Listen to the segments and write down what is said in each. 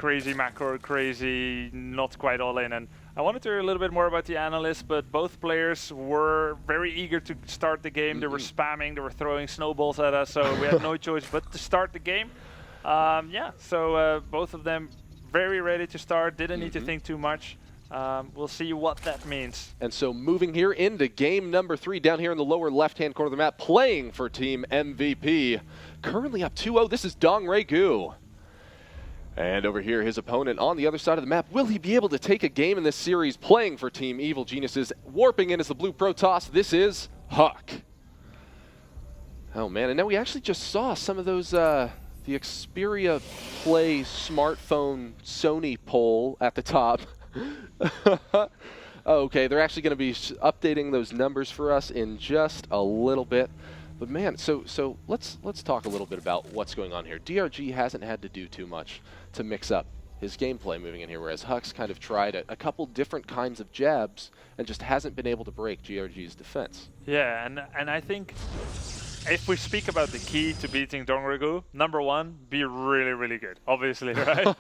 crazy macro, crazy, not quite all in. And I wanted to hear a little bit more about the analysts, but both players were very eager to start the game. They were spamming, they were throwing snowballs at us, so we had no choice but to start the game. Yeah, so both of them very ready to start, didn't need to think too much. We'll see what that means. And so moving here into game number 3, down here in the lower left-hand corner of the map, playing for Team MVP. Currently up 2-0, this is Dongraegu. And over here, his opponent on the other side of the map. Will he be able to take a game in this series playing for Team Evil Geniuses? Warping in as the blue Protoss, this is Huck. Oh man, and now we actually just saw some of those, the Xperia Play smartphone Sony poll at the top. Okay, they're actually going to be updating those numbers for us in just a little bit. But man, so let's talk a little bit about what's going on here. DRG hasn't had to do too much to mix up his gameplay moving in here, whereas Huck's kind of tried a couple different kinds of jabs and just hasn't been able to break GRG's defense. Yeah, and I think if we speak about the key to beating Dongraegu, number 1, be really, really good, obviously, right?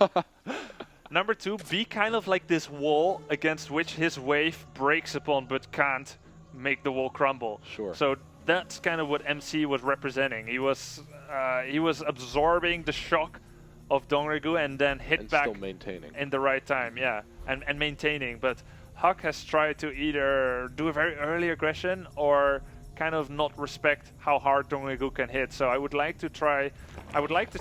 Number 2, be kind of like this wall against which his wave breaks upon but can't make the wall crumble. Sure. So that's kind of what MC was representing. He was absorbing the shock of Dongraegu and then hit back still maintaining in the right time, yeah, and maintaining. But Huck has tried to either do a very early aggression or kind of not respect how hard Dongraegu can hit. So I would like to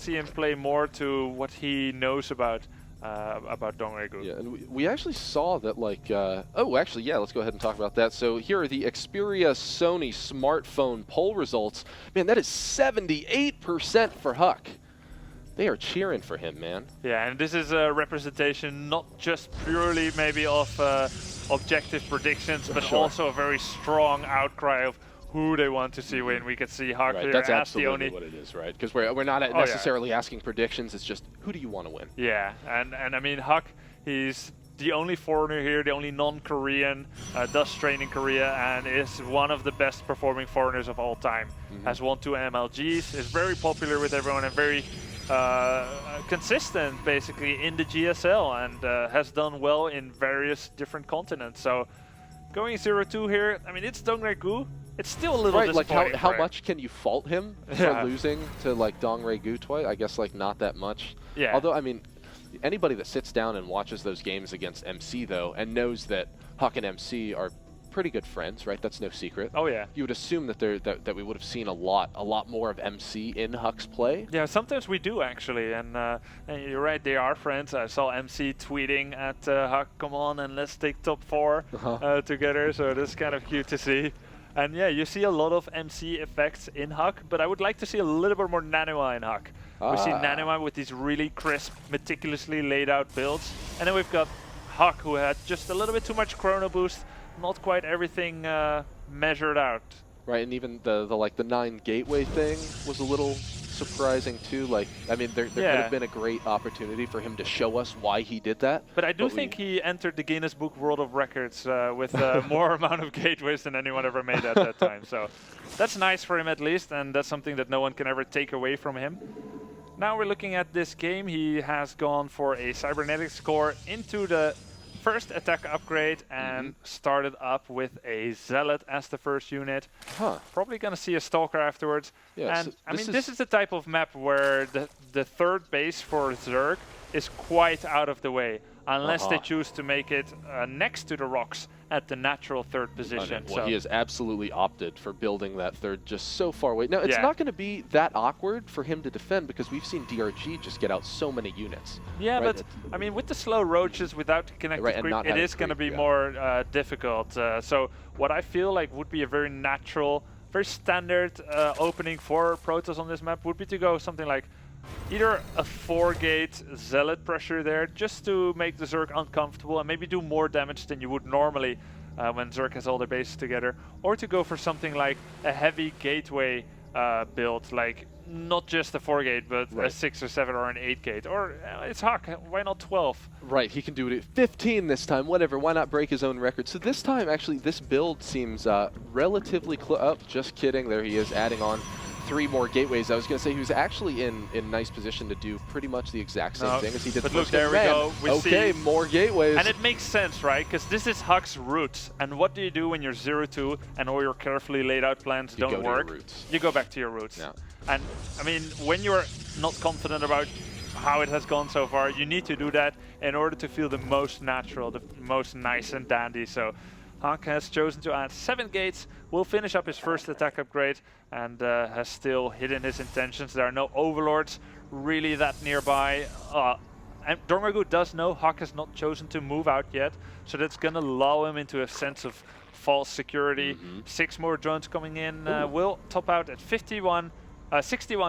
see him play more to what he knows about Dongraegu. Yeah, and we actually saw that, like, oh, actually, yeah, let's go ahead and talk about that. So here are the Xperia Sony smartphone poll results. Man, that is 78% for Huck. They are cheering for him, man. Yeah, and this is a representation not just purely maybe of objective predictions, but also a very strong outcry of who they want to see win. We could see Huck here that's as absolutely the only what it is, right? Because we're not necessarily asking predictions. It's just, who do you want to win? Yeah, and I mean, Huck, he's the only foreigner here, the only non-Korean, does train in Korea, and is one of the best performing foreigners of all time. Has won 2 MLGs, is very popular with everyone, and very consistent, basically, in the GSL, and has done well in various different continents. So, going 0-2 here, I mean, it's Dongraegu. It's still a little disappointing. Like how much can you fault him for losing to like Dongraegu twice? I guess like not that much. Yeah. Although I mean, anybody that sits down and watches those games against MC though, and knows that Huck and MC are pretty good friends, right? That's no secret. Oh yeah. You would assume that that we would have seen a lot more of MC in Huck's play. Yeah, sometimes we do actually, and you're right, they are friends. I saw MC tweeting at Huck, "Come on and let's take top 4 together." So that's kind of cute to see. And yeah, you see a lot of MC effects in Huck, but I would like to see a little bit more Nanima in Huck. We see Nanima with these really crisp, meticulously laid out builds, and then we've got Huck, who had just a little bit too much chrono boost, not quite everything measured out. Right, and even the 9 gateway thing was a little surprising too. Like, I mean, there could have been a great opportunity for him to show us why he did that. But I do think he entered the Guinness Book World of Records with more amount of gateways than anyone ever made at that time. So that's nice for him at least, and that's something that no one can ever take away from him. Now we're looking at this game. He has gone for a cybernetics core into the first attack upgrade and started up with a Zealot as the first unit. Probably going to see a Stalker afterwards. Yeah, and I mean, this is the type of map where the third base for Zerg is quite out of the way, unless they choose to make it next to the rocks at the natural third position. Well, he has absolutely opted for building that third just so far away. Now, it's not going to be that awkward for him to defend because we've seen DRG just get out so many units. Yeah, right? But I mean, with the slow roaches without connected creep, it is going to be more difficult. So what I feel like would be a very natural, very standard opening for Protoss on this map would be to go something like either a 4-gate Zealot pressure there, just to make the Zerg uncomfortable and maybe do more damage than you would normally when Zerg has all their bases together, or to go for something like a heavy gateway build, like not just a 4-gate, but a 6 or 7 or an 8-gate. Or it's Huck, why not 12? Right, he can do it at 15 this time, whatever, why not break his own record? So this time, actually, this build seems relatively close. Oh, just kidding, there he is, adding on 3 more gateways. I was going to say he was actually in nice position to do pretty much the exact same thing as he did. But look, there we go. Okay, more gateways. And it makes sense, right? Because this is Huck's roots. And what do you do when you're 0-2 and all your carefully laid out plans don't work? You go back to your roots. Yeah. And I mean, when you're not confident about how it has gone so far, you need to do that in order to feel the most natural, the most nice and dandy. So Huck has chosen to add 7 gates, will finish up his first attack upgrade, and has still hidden his intentions. There are no overlords really that nearby. And Dongraegu does know Huck has not chosen to move out yet, so that's going to lull him into a sense of false security. 6 more drones coming in. Will top out at 61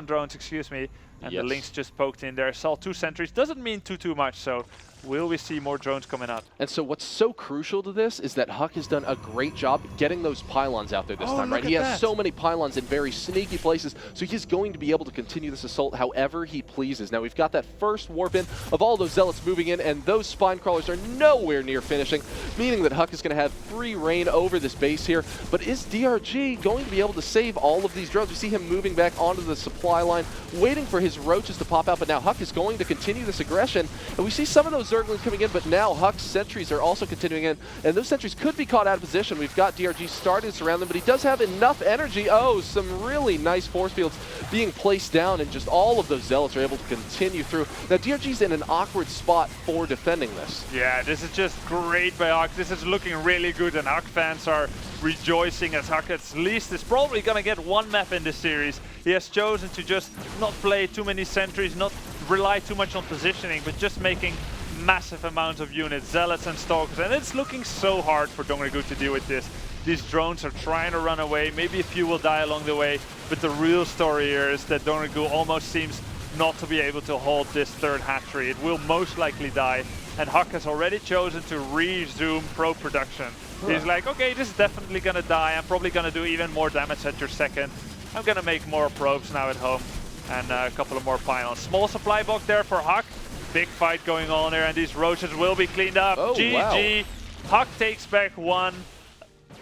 drones, excuse me. And the Lynx just poked in there. Saw 2 sentries. Doesn't mean too much, so will we see more drones coming up? And so what's so crucial to this is that Huck has done a great job getting those pylons out there this time, right? He has so many pylons in very sneaky places, so he's going to be able to continue this assault however he pleases. Now, we've got that first warp in of all those zealots moving in, and those spine crawlers are nowhere near finishing, meaning that Huck is going to have free reign over this base here. But is DRG going to be able to save all of these drones? We see him moving back onto the supply line, waiting for his roaches to pop out, but now Huck is going to continue this aggression, and we see some of those Zerglings coming in, but now Huck's sentries are also continuing in, and those sentries could be caught out of position. We've got DRG starting to surround them, but he does have enough energy. Oh, some really nice force fields being placed down, and just all of those zealots are able to continue through. Now, DRG's in an awkward spot for defending this. Yeah, this is just great by Huck. This is looking really good, and Huck fans are rejoicing as Huck at least is probably going to get 1 map in this series. He has chosen to just not play too many sentries, not rely too much on positioning, but just making massive amounts of units, zealots and stalkers, and it's looking so hard for Dongraegu to deal with this. These drones are trying to run away, maybe a few will die along the way, but the real story here is that Dongraegu almost seems not to be able to hold this 3rd hatchery. It will most likely die, and Huck has already chosen to resume probe production. He's like, okay, this is definitely gonna die, I'm probably gonna do even more damage at your 2nd. I'm gonna make more probes now at home, and a couple of more pylons. Small supply box there for Huck. Big fight going on there, and these roaches will be cleaned up. GG. Huck takes back 1.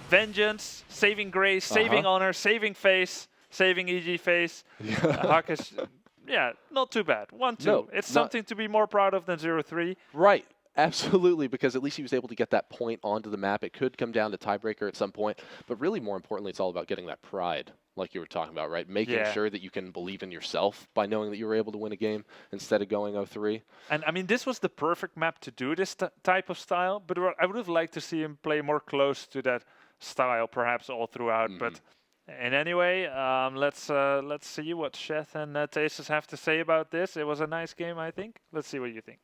Vengeance, saving grace, saving honor, saving face, saving EG face. Huck is, not too bad. 1-2. No, it's something to be more proud of than 0-3. Right. Absolutely, because at least he was able to get that point onto the map. It could come down to tiebreaker at some point, but really more importantly, it's all about getting that pride, like you were talking about, right? Making sure that you can believe in yourself by knowing that you were able to win a game instead of going 0-3. And I mean, this was the perfect map to do this type of style, but I would have liked to see him play more close to that style, perhaps all throughout. But in any way, let's see what Sheth and Tastes have to say about this. It was a nice game, I think. Let's see what you think.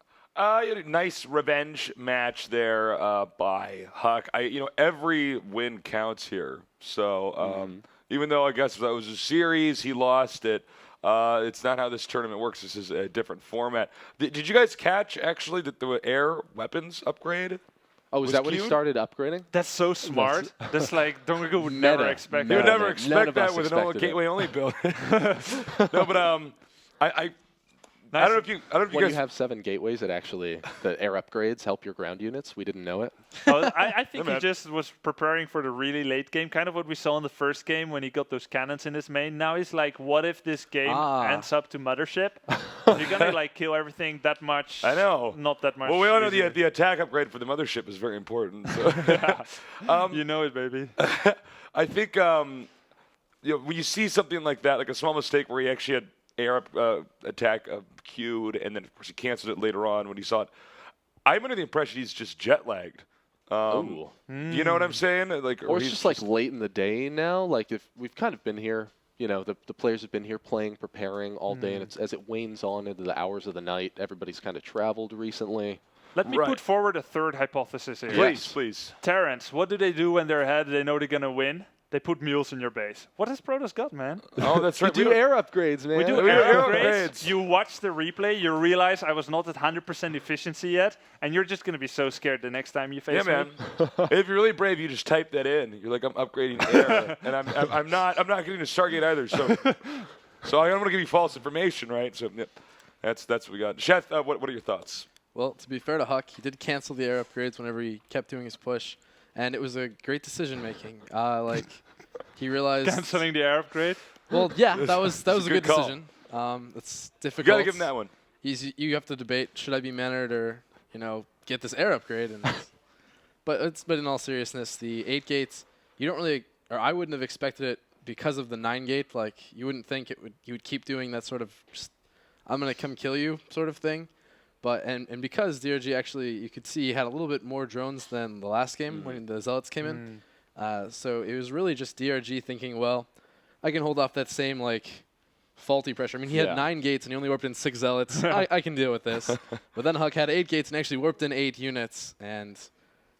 Nice revenge match there by Huck. Every win counts here. So even though I guess that was a series, he lost it. It's not how this tournament works. This is a different format. Did you guys catch, actually, that the air weapons upgrade? Oh, is that what he started upgrading? That's so smart. That's like, Dongraegu would never expect that. You would never expect that with an old gateway-only build. No, but I don't know if you when guys you have 7 gateways, it actually the air upgrades help your ground units. We didn't know it. I think he just was preparing for the really late game, kind of what we saw in the first game when he got those cannons in his main. Now he's like, what if this game ends up to Mothership? You're gonna like kill everything that much. I know. Not that much. Well, we all know the attack upgrade for the Mothership is very important. So. You know it, baby. I think when you see something like that, like a small mistake where he actually had air attack queued, and then of course he canceled it later on when he saw it. I'm under the impression he's just jet lagged. You know what I'm saying? Like, or it's just like late in the day now. Like if we've kind of been here, the players have been here playing, preparing all day, and it's as it wanes on into the hours of the night, everybody's kind of traveled recently. Let me put forward a 3rd hypothesis here. Please. Terrence, what do they do when they're ahead? They know they're gonna win. They put mules in your base. What has Protoss got, man? Oh, that's right. We do air upgrades, man. We do air upgrades. You watch the replay, you realize I was not at 100% efficiency yet, and you're just going to be so scared the next time you face me. Yeah, man. If you're really brave, you just type that in. You're like, I'm upgrading air, and I'm not getting to Stargate either. So I'm going to give you false information, right? So that's what we got. Sheth, what are your thoughts? Well, to be fair to Huck, he did cancel the air upgrades whenever he kept doing his push. And it was a great decision making. He realized canceling the air upgrade. Well, yeah, that was a good call. decision. It's difficult. You got to give him that one. You have to debate, should I be mannered or, get this air upgrade? And but in all seriousness, the 8 gates, you don't really, or I wouldn't have expected it because of the 9 gate. Like, you wouldn't think you would keep doing that sort of just, I'm going to come kill you sort of thing. But and because DRG actually, you could see, had a little bit more drones than the last game when the Zealots came in. So it was really just DRG thinking, well, I can hold off that same, faulty pressure. I mean, he had 9 gates and he only warped in 6 Zealots. I can deal with this. But then Huck had 8 gates and actually warped in 8 units, and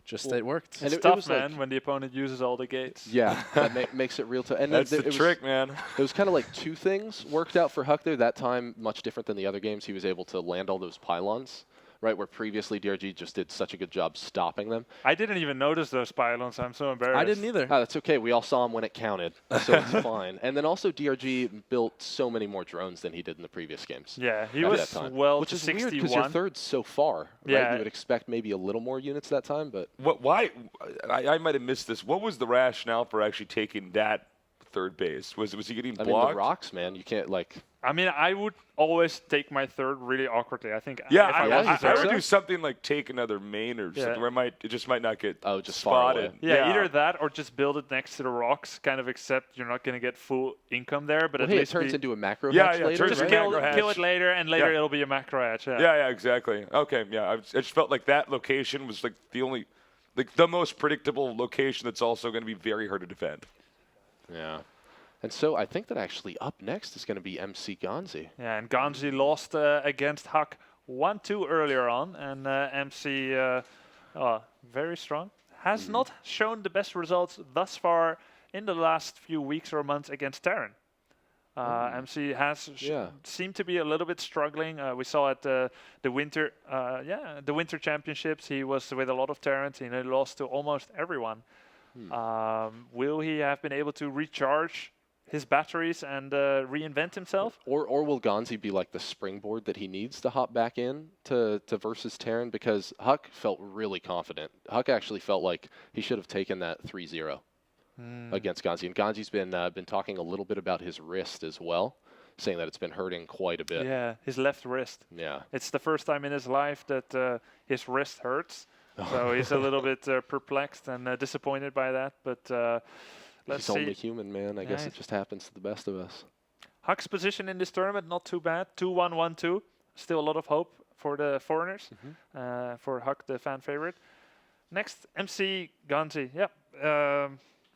just it worked. It's tough, man, when the opponent uses all the gates. Yeah, that makes it real tough. And that's the trick, man. It was kind of like 2 things worked out for Huck there. That time, much different than the other games, he was able to land all those pylons. Right, where previously DRG just did such a good job stopping them. I didn't even notice those pylons. I'm so embarrassed. I didn't either. Oh, that's okay. We all saw them when it counted, so it's fine. And then also DRG built so many more drones than he did in the previous games. Yeah, he was well which to is 61. weird because you're third so far. Right? Yeah. You would expect maybe a little more units that time, but Why? I might have missed this. What was the rationale for actually taking that third base? Was he getting blocked? I mean, the rocks, man. You can't I mean, I would always take my third really awkwardly. I think. Yeah, I would do something like take another main or something where it just might not get just spotted. Yeah, either that or just build it next to the rocks. Kind of accept you're not going to get full income there, but at least it turns into a macro hatch later. Just kill it later, and later it'll be a macro hatch. Yeah, exactly. Okay, yeah, I just felt like that location was the most predictable location that's also going to be very hard to defend. Yeah. And so I think that actually up next is going to be MC Gonzi. Yeah, and Gonzi lost against Huck 1-2 earlier on, and MC, very strong, has not shown the best results thus far in the last few weeks or months against Terran. MC has seemed to be a little bit struggling. We saw at the winter championships, he was with a lot of Terrans, and he lost to almost everyone. Will he have been able to recharge his batteries and reinvent himself? Or will Gonzi be like the springboard that he needs to hop back in to versus Terran? Because Huck felt really confident. Huck actually felt like he should have taken that 3-0 against Gonzi. And Gonzi's been talking a little bit about his wrist as well, saying that it's been hurting quite a bit. Yeah, his left wrist. Yeah. It's the first time in his life that his wrist hurts. So he's a little bit perplexed and disappointed by that. But let's see. He's only human, man. I guess it just happens to the best of us. Huck's position in this tournament, not too bad. 2-1, 1-2. Still a lot of hope for the foreigners, for Huck, the fan favorite. Next, MC Gonzi. Yeah,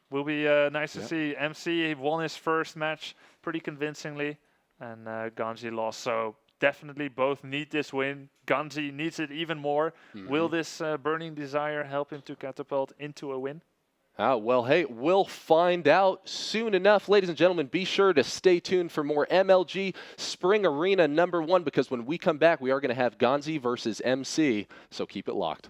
will be nice to see. MC, he won his first match pretty convincingly, and Gonzi lost. So definitely both need this win. Gonzi needs it even more. Will this burning desire help him to catapult into a win? Well, hey, we'll find out soon enough. Ladies and gentlemen, be sure to stay tuned for more MLG Spring Arena #1, because when we come back, we are going to have Gonzi versus MC, so keep it locked.